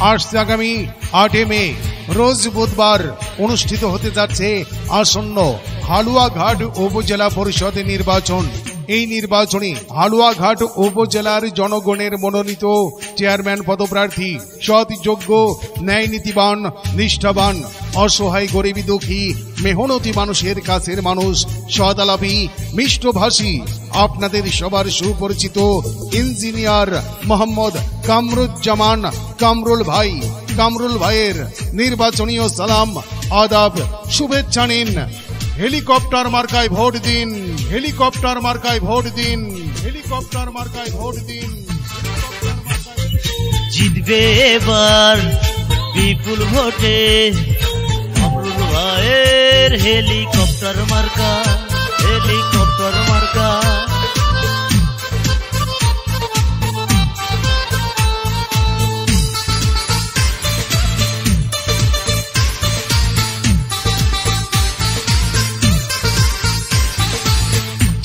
আসছে আগামী 8 মে রোজ বুধবার অনুষ্ঠিত হতে যাচ্ছে আসন্ন হালুয়াঘাট উপজেলা পরিষদ নির্বাচন। এই নির্বাচনে হালুয়াঘাট উপজেলার জনগণের মনোনীত চেয়ারম্যান পদপ্রার্থী সৎ, যোগ্য, ন্যায়নীতিবান, নিষ্ঠাবান, অসহায়, গরিবী, দুঃখী, মেহনতি মানুষের কাছের মানুষ, সদালাপী, মিষ্টভাষী, আপনাদের সবার সুপরিচিত ইঞ্জিনিয়ার মোহাম্মদ কামরুজ্জামান কামরুল ভাই। কামরুল ভাইয়ের নির্বাচনীয় সালাম, আদাব, শুভেচ্ছা নিন। হেলিকপ্টার মার্কায় ভোট দিন, হেলিকপ্টার মার্কায় ভোট দিন, হেলিকপ্টার মার্কায় ভোট দিন। জিতবে এবার বিপুল ভোটে কামরুল ভাইয়ের হেলিকপ্টার মার্কা, হেলিকপ্টার মার্কা।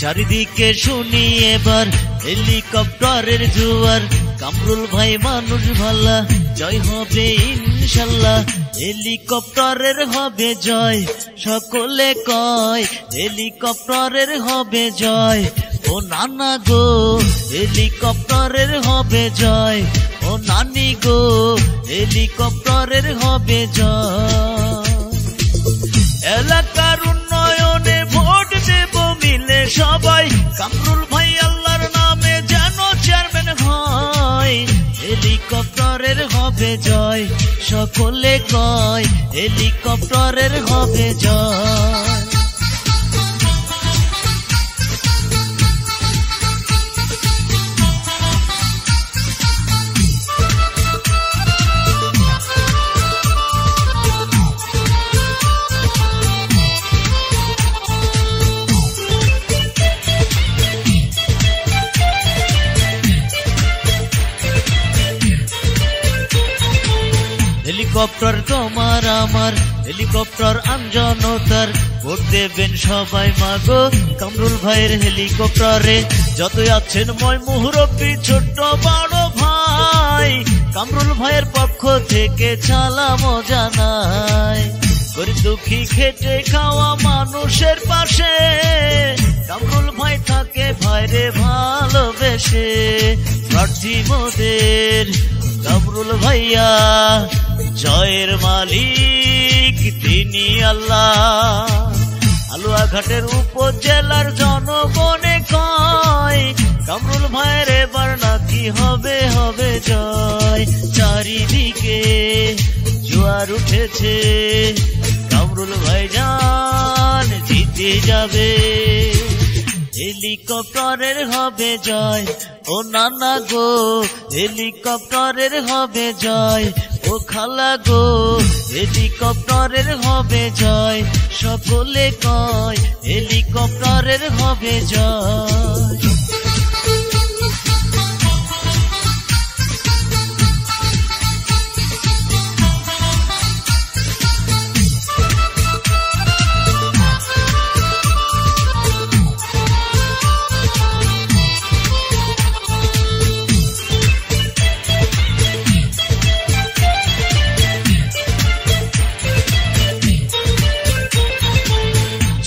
চারিদিকে শুনি এবার হেলিকপ্টারের জোয়ার, কামরুল ভাই মানুষ ভালা, জয় হবে ইনশাল্লাহ, হেলিকপ্টারের হবে জয়, সকলে কয় হেলিকপ্টারের হবে জয়। ও নানা গো হেলিকপ্টারের হবে জয়, ও নানি গো হেলিকপ্টারের হবে জয়। এলাকার উন্নয়নে ভোট দেব মিলে সবাই, কামরুল ভাই আল্লাহর নামে যেন চেয়ারম্যান হয়, হেলিকপ্টারের হবে জয়, সকলে কয় হেলিকপ্টারের হবে জয়। হেলিকপ্টার তোমার আমার, হেলিকপ্টার আমজনতার, ভোট দেবেন সবাই মাগো কামরুল ভাইয়ের হেলিকপ্টারে। যতই আছেন মই মুরব্বি, ছোট্ট বড় ভাই, কামরুল ভাইয়ের পক্ষ থেকে সালাম জানাই। গরিব দুঃখী খেটে খাওয়া মানুষের পাশে কামরুল ভাই থাকে ভাইরে ভালোবেসে। প্রার্থী মোদের কামরুল ভাইয়া, জয়ের মালিক তিনি আল্লাহ। হালুয়াঘাটের উপজেলার জনগণে কয় কামরুল ভাইয়ের এবার নাকি হবে হবে জয়। চারিদিকে জোয়ার উঠেছে, কামরুল ভাইজান জিতে যাবে, হেলিকপ্টারের হবে জয়। ও নানা গো হেলিকপ্টারের হবে জয়, ও খালা গো হেলিকপ্টারের হবে জয়, সকলে কয় হেলিকপ্টারের হবে জয়।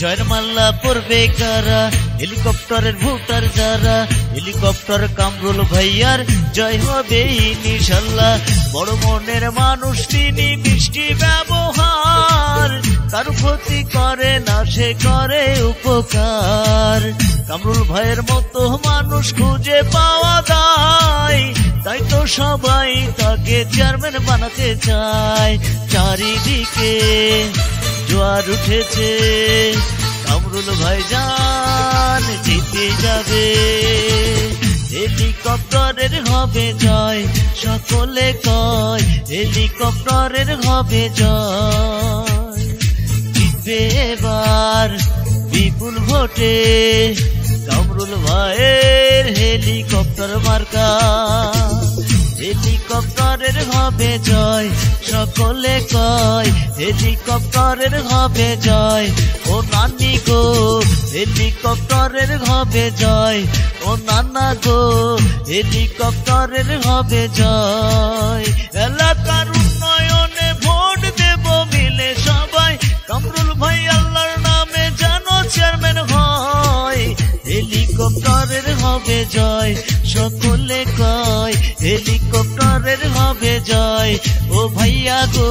জয়ের মাল্লা পড়বে কারা, হেলিকপ্টারের ভোটার যারা, হেলিকপ্টার কামরুল ভাইয়ার জয় হবে ইনশাল্লাহ। বড় মনের মানুষ তিনি, মিষ্টি ব্যবহার, কারো ক্ষতি করে না সে করে উপকার। কামরুল ভাইয়ের মতো মানুষ খুঁজে পাওয়া যায়, তাই তো সবাই তাকে চেয়ারম্যান বানাতে চায়। চারিদিকে জোয়ার উঠেছে, কামরুল ভাইজান জিতে যাবে, হেলিকপ্টারের হবে জয়, সকলে কয় হেলিকপ্টারের হবে জয়। জিতবে এবার বিপুল ভোটে কামরুল ভাইয়ের হেলিকপ্টার মার্কা, হেলিকপ্টার হেলিকপ্টারের হবে জয়, সকলে কয় হেলিকপ্টারের হবে জয়। ও নানি গো হেলিকপ্টারের হবে জয়, ও নানা গো হেলিকপ্টারের হবে জয়। এলাকার উন্নয়নে ভোট দেব মিলে সবাই, কামরুল ভাই আল্লাহর নামে যেন চেয়ারম্যান হয়। হেলিকপ্টারের হবে জয়, সকলে কয় হেলিকপ্টারের হবে জয়। ও ভাইয়া গো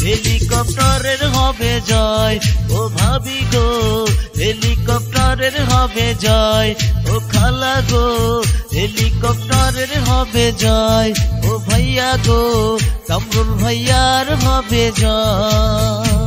হেলিকপ্টারের হবে জয়, ও ভাবি গো হেলিকপ্টারের হবে জয়। ও খালা গো হেলিকপ্টারের হবে জয়, ও ভাইয়া গো কামরুল ভাইয়ার হবে জয়।